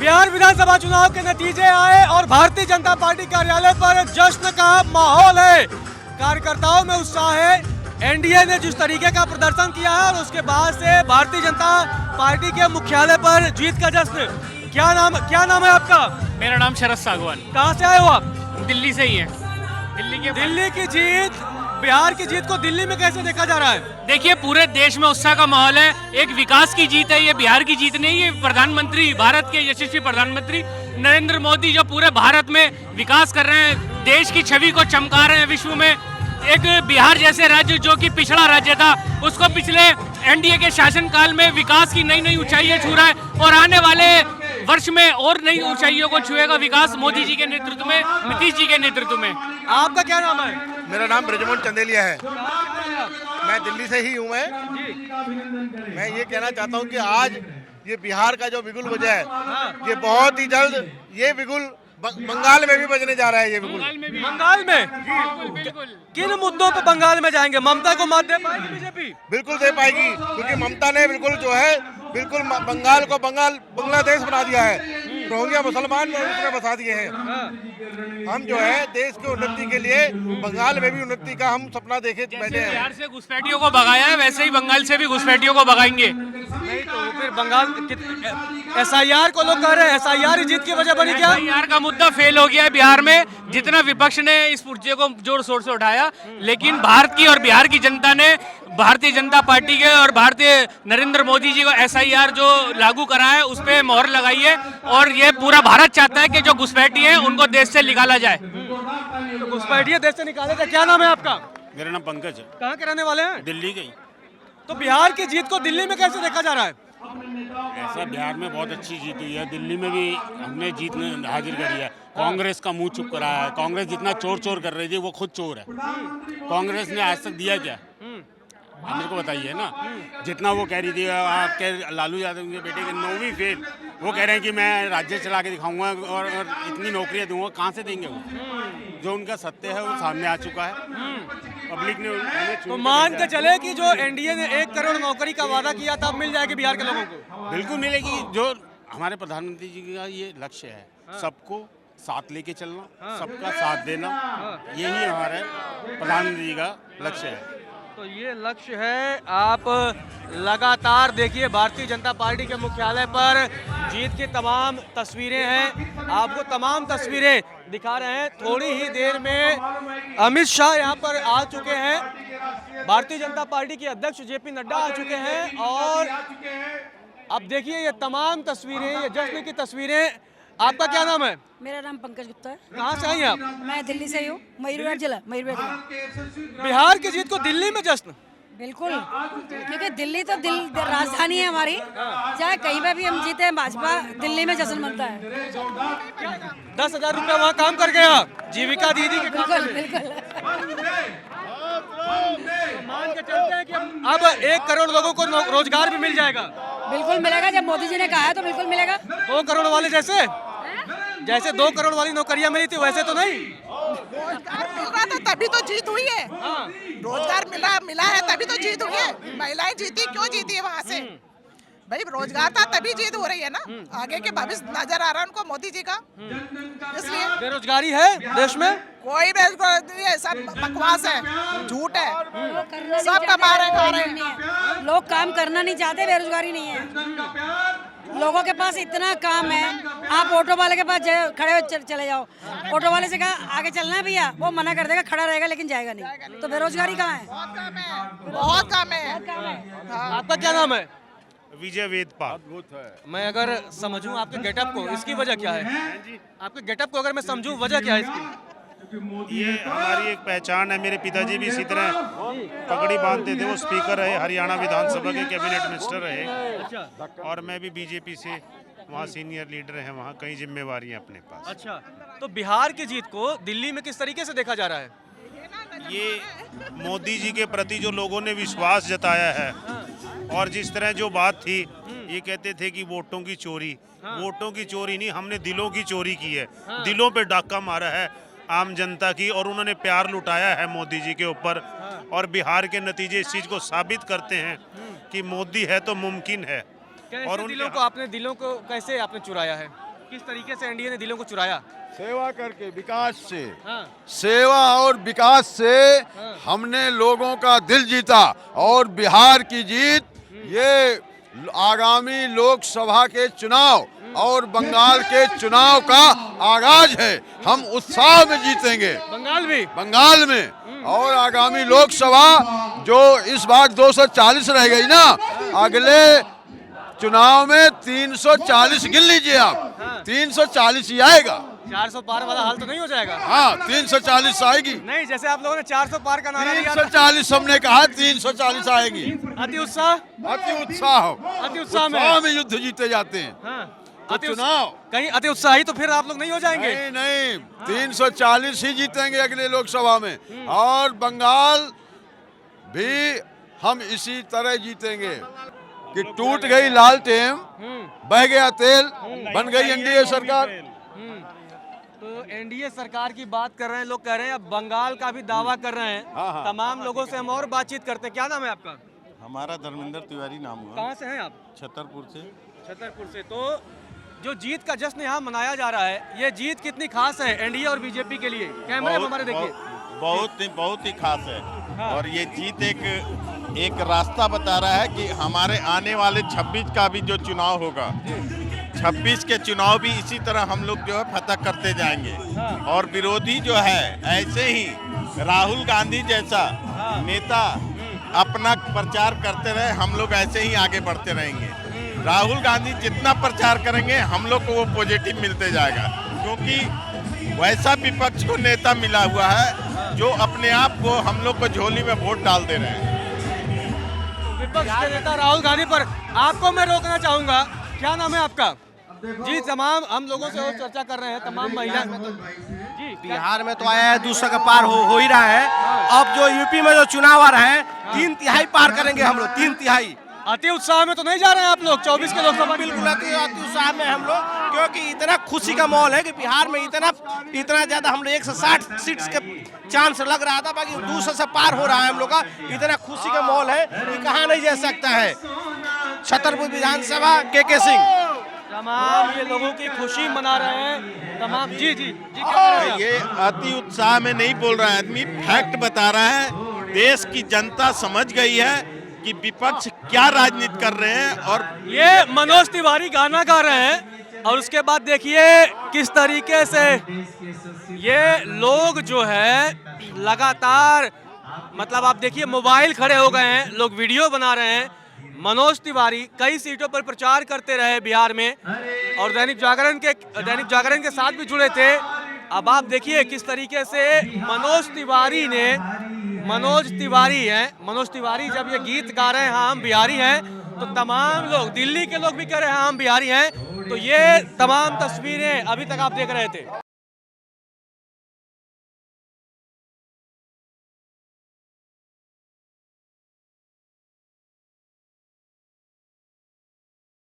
बिहार विधानसभा चुनाव के नतीजे आए और भारतीय जनता पार्टी कार्यालय पर जश्न का माहौल है। कार्यकर्ताओं में उत्साह है। एनडीए ने जिस तरीके का प्रदर्शन किया है और उसके बाद से भारतीय जनता पार्टी के मुख्यालय पर जीत का जश्न। क्या नाम है आपका? मेरा नाम शरद सागवान। कहाँ से आए हो आप? दिल्ली से ही है। दिल्ली की जीत, बिहार की जीत को दिल्ली में कैसे देखा जा रहा है? देखिए, पूरे देश में उत्साह का माहौल है। एक विकास की जीत है, ये बिहार की जीत नहीं। ये प्रधानमंत्री, भारत के यशस्वी प्रधानमंत्री नरेंद्र मोदी जो पूरे भारत में विकास कर रहे हैं, देश की छवि को चमका रहे हैं विश्व में। एक बिहार जैसे राज्य जो कि पिछड़ा राज्य था, उसको पिछले एनडीए के शासनकाल में विकास की नई नई ऊंचाइयां छू रहा है और आने वाले वर्ष में और नई ऊंचाइयों को छुएगा विकास मोदी जी के नेतृत्व में, नीतीश जी के नेतृत्व में। आपका क्या नाम है? मेरा नाम ब्रजमोहन चंदेलिया है। मैं दिल्ली से ही हूँ। मैं ये कहना चाहता हूँ कि आज ये बिहार का जो बिगुल बजा है, ये बहुत ही जल्द ये बिगुल बंगाल में भी बजने जा रहा है। ये बिगुल बंगाल में किन मुद्दों पर बंगाल में जाएंगे? ममता को मत दे पाएगी बीजेपी? बिल्कुल दे पाएगी, क्योंकि ममता ने बिल्कुल जो है बिल्कुल बंगाल को बांग्लादेश बना दिया है। रोहिंग्या मुसलमान उसमें बसा दिए हैं। हम जो है देश की उन्नति के लिए बंगाल में भी उन्नति का हम सपना देखे बैठे हैं। बिहार से घुसपैठियों को भगाया है, वैसे ही बंगाल से भी घुसपैठियों को भगाएंगे। नहीं तो फिर बंगाल एसआईआर को लोग कह रहे हैं एसआईआर जीत की वजह बनी क्या? एसआईआर का मुद्दा फेल हो गया है बिहार में। जितना विपक्ष ने इस मुद्दे को जोर शोर से उठाया, लेकिन भारत की और बिहार की जनता ने भारतीय जनता पार्टी के और भारतीय नरेंद्र मोदी जी को एसआईआर जो लागू करा है उस पर मोहर लगाई है और ये पूरा भारत चाहता है कि जो घुसपैठी हैं उनको देश से निकाला जाए। तो घुसपैठिए देश से निकाले जाए। क्या नाम है आपका? मेरा नाम पंकज है। कहाँ के रहने वाले हैं? दिल्ली गई। तो बिहार की जीत को दिल्ली में कैसे देखा जा रहा है? ऐसा बिहार में बहुत अच्छी जीत हुई है, दिल्ली में भी हमने जीत हाजिर करी है। कांग्रेस का मुंह चुप कराया है। कांग्रेस जितना चोर चोर कर रही थी वो खुद चोर है। कांग्रेस ने आज तक दिया क्या? आप मेरे को बताइए ना। जितना वो कह रही थी आपके लालू यादव के बेटे के 9वीं फेल, वो कह रहे हैं कि मैं राज्य चला के दिखाऊंगा और इतनी नौकरियां दूंगा। कहाँ से देंगे वो? जो उनका सत्य है वो सामने आ चुका है। पब्लिक ने तो मान के चले कि जो एनडीए ने 1 करोड़ नौकरी का वादा किया था, मिल जाएगी बिहार के लोगों को? बिल्कुल मिलेगी। जो हमारे प्रधानमंत्री जी का ये लक्ष्य है, सबको साथ लेके चलना, सबका साथ देना, यही हमारे प्रधानमंत्री जी का लक्ष्य है। तो ये लक्ष्य है। आप लगातार देखिए भारतीय जनता पार्टी के मुख्यालय पर जीत की तमाम तस्वीरें हैं। आपको तमाम तस्वीरें दिखा रहे हैं। थोड़ी ही देर में अमित शाह यहाँ पर आ चुके हैं। भारतीय जनता पार्टी के अध्यक्ष जेपी नड्डा आ चुके हैं और अब देखिए ये तमाम तस्वीरें, ये जश्न की तस्वीरें। आपका क्या नाम है? मेरा नाम पंकज गुप्ता है। कहाँ से आई हैं आप? मैं दिल्ली से ही हूँ, मयूरभंज जिला। बिहार की जीत को दिल्ली में जश्न? बिल्कुल, क्योंकि दिल्ली तो राजधानी है हमारी। चाहे कहीं पे भी हम जीते हैं भाजपा, दिल्ली में जश्न मनता है। 10,000 रुपया वहाँ काम कर गया जीविका दीदी के। बिल्कुल बिल्कुल। मान के चलते हैं कि अब 1 करोड़ लोगों को रोजगार भी मिल जाएगा। बिल्कुल मिलेगा, जब मोदी जी ने कहा है तो बिल्कुल मिलेगा। 2 करोड़ वाले जैसे 2 करोड़ वाली नौकरियां मिली थी वैसे तो नहीं। रोजगार मिल रहा था तभी तो जीत हुई है। रोजगार मिला है तभी तो जीत हुई है। महिलाएं जीती, क्यों जीती है वहाँ से? भाई रोजगार था तभी जीत हो रही है ना। आगे के भविष्य नजर आ रहा है उनको मोदी जी का, इसलिए। बेरोजगारी है देश में? कोई बेरोजगारी नहीं है, सब बकवास है, झूठ है। सब कमा रहे खा रहे हैं। लोग काम करना नहीं चाहते, बेरोजगारी नहीं है। लोगों के पास इतना काम है। आप ऑटो वाले के पास खड़े हो चले जाओ, ऑटो वाले से कहा आगे चलना है भैया, वो मना कर देगा, खड़ा रहेगा लेकिन जाएगा नहीं। तो बेरोजगारी कहाँ है? बहुत काम है। आपका क्या नाम है? विजय वेदपाल। मैं अगर समझूं आपके गेटअप को, इसकी वजह क्या है? आपके गेटअप को अगर मैं समझूं, वजह क्या है इसकी? ये हमारी एक पहचान है। मेरे पिताजी भी इसी तरह पगड़ी बांधते थे। वो स्पीकर रहे, हरियाणा विधानसभा के कैबिनेट मिनिस्टर रहे। और मैं भी बीजेपी से वहाँ सीनियर लीडर है, वहाँ कई जिम्मेवारियाँ अपने पास। अच्छा, तो बिहार की जीत को दिल्ली में किस तरीके से देखा जा रहा है? ये मोदी जी के प्रति जो लोगों ने विश्वास जताया है और जिस तरह जो बात थी, ये कहते थे कि वोटों की चोरी। वोटों की चोरी नहीं, हमने दिलों की चोरी की है। दिलों पे डाका मारा है आम जनता की, और उन्होंने प्यार लुटाया है मोदी जी के ऊपर। और बिहार के नतीजे इस चीज़ को साबित करते हैं कि मोदी है तो मुमकिन है। और उन दिलों को आपने कैसे आपने चुराया है? किस तरीके से एनडीए ने दिलों को चुराया? सेवा करके, विकास से, हाँ। सेवा और विकास से हमने लोगों का दिल जीता। और बिहार की जीत ये आगामी लोकसभा के चुनाव और बंगाल के चुनाव का आगाज है। हम उत्साह में जीतेंगे बंगाल में। और आगामी लोकसभा जो इस बार 240 रह गई ना, अगले चुनाव में 340 गिन लीजिए आप। 340 ही आएगा। 400 पार वाला हाल तो नहीं हो जाएगा? हाँ, 340 आएगी। नहीं, जैसे आप लोगों ने 400 पार का नारा दिया था। 340 हमने कहा, 340 आएगी। अति उत्साह अति उत्साह में युद्ध जीते जाते हैं। हाँ। तो चुनाव कहीं अति उत्साही तो फिर आप लोग नहीं हो जाएंगे? नहीं, 340 ही जीतेंगे अगले लोकसभा में। और बंगाल भी हम इसी तरह जीतेंगे कि टूट गई लालटेन, बह गया तेल, बन गई एनडीए सरकार। तो एनडीए सरकार की बात कर रहे हैं लोग, कह रहे हैं अब बंगाल का भी दावा कर रहे हैं। हाँ। तमाम लोगों से हम और बातचीत करते हैं। क्या नाम है आपका? हमारा धर्मेंद्र तिवारी नाम हुआ। कहाँ से हैं आप? छतरपुर से। छतरपुर से। तो जो जीत का जश्न यहाँ मनाया जा रहा है, ये जीत कितनी खास है एनडीए और बीजेपी के लिए? कैमरे में हमारे देखिए। बहुत ही खास है। और ये जीत एक रास्ता बता रहा है कि हमारे आने वाले 26 का भी जो चुनाव होगा, 26 के चुनाव भी इसी तरह हम लोग जो है फतह करते जाएंगे। और विरोधी जो है ऐसे ही राहुल गांधी जैसा नेता अपना प्रचार करते रहे, हम लोग ऐसे ही आगे बढ़ते रहेंगे। राहुल गांधी जितना प्रचार करेंगे हम लोग को वो पॉजिटिव मिलते जाएगा, क्योंकि वैसा विपक्ष को नेता मिला हुआ है जो अपने आप को हम लोग को झोली में वोट डाल दे रहे हैं। विपक्ष के नेता राहुल गांधी पर आपको मैं रोकना चाहूंगा। क्या नाम है आपका? जी, तमाम हम लोगों से और चर्चा कर रहे हैं। तमाम महिला जी, बिहार में तो आया है 200 का पार हो ही रहा है। अब जो यूपी में जो चुनाव आ रहा है, 3/3 पार करेंगे हम लोग, 3/3। अति उत्साह में तो नहीं जा रहे हैं आप लोग? 24 के लोकसभा बिल्कुल अति उत्साह में हम लोग, क्योंकि इतना खुशी का माहौल है कि बिहार में इतना ज्यादा हम लोग 160 सीट्स के चांस लग रहा था, बाकी 200 से पार हो रहा है हम लोग का। इतना खुशी का माहौल है कि कहा नहीं जा सकता है। छतरपुर विधानसभा के सिंह तमाम ये लोगों की खुशी मना रहे हैं तमाम। जी जी जी, क्या कह रहे हैं? ये अति उत्साह में नहीं बोल रहा है आदमी, फैक्ट बता रहा है। देश की जनता समझ गई है कि विपक्ष क्या राजनीति कर रहे हैं। और ये मनोज तिवारी गाना गा रहे हैं और उसके बाद देखिए किस तरीके से ये लोग जो है लगातार, मतलब आप देखिए मोबाइल खड़े हो गए हैं, लोग वीडियो बना रहे हैं। मनोज तिवारी कई सीटों पर प्रचार करते रहे बिहार में और दैनिक जागरण के साथ भी जुड़े थे। अब आप देखिए किस तरीके से मनोज तिवारी जब ये गीत गा रहे हैं हाँ हम बिहारी हैं, तो तमाम लोग, दिल्ली के लोग भी कह रहे हैं हाँ हम बिहारी हैं। तो ये तमाम तस्वीरें अभी तक आप देख रहे थे।